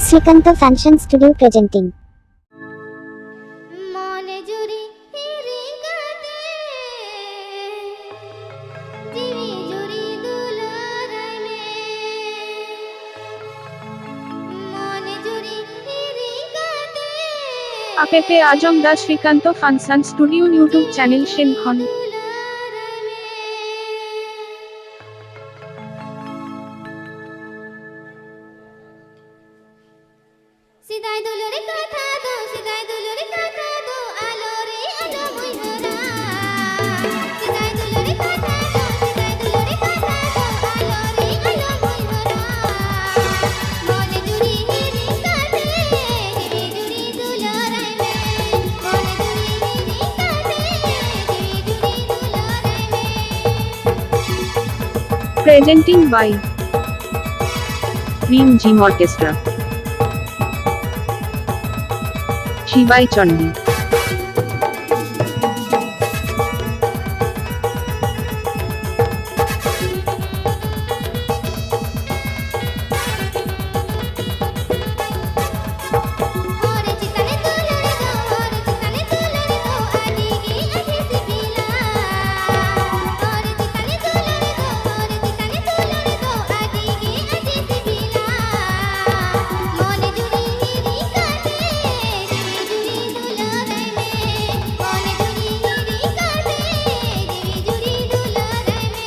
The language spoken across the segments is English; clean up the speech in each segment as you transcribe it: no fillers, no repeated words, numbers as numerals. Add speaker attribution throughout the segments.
Speaker 1: Srikanta Fansan Studio presenting
Speaker 2: Jiyi Juri Dulor
Speaker 3: Apepe Ajam the Srikanta Fansan Studio YouTube channel Shenkhon.
Speaker 2: Sidai dulore katha do, sidai dulore katha do, alo re alo moihara. Sidai dulore katha do, sidai dulore katha do, alo re alo moihara. Mone juri hiri kate, jiyi juri dulor me. Mone juri hiri kate, jiyi juri dulor me.
Speaker 3: Presenting by Jhim Orchestra. Shibai Chandi.
Speaker 2: Ore chitane dulore do, ore chitane dulore do, adigi ahi sibila. Ore chitane dulore do, ore chitane dulore do, adigi ahi sibila. Mone juri hiri kate, jiyi juri dulor me. Mone juri hiri kate, jiyi juri dulor me.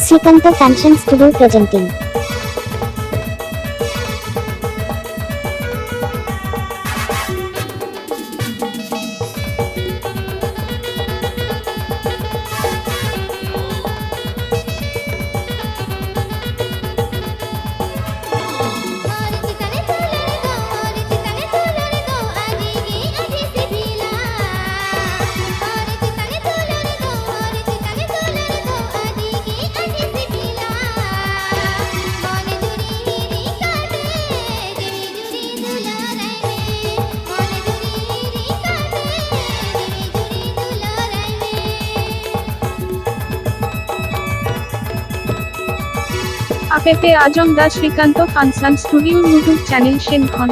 Speaker 1: Srikanta Fansan Studio presenting
Speaker 2: Ore chitane dulore do, ore chitane dulore do, adigi ahi sibila. Ore chitane dulore do, ore chitane dulore do, adigi ahi sibila. Mone juri hiri kate, jiyi juri dulor me. Mone juri hiri kate, jiyi juri dulor me.
Speaker 3: Apepe Ajam the Srikanta Fansan Studio YouTube channel Shenkhon.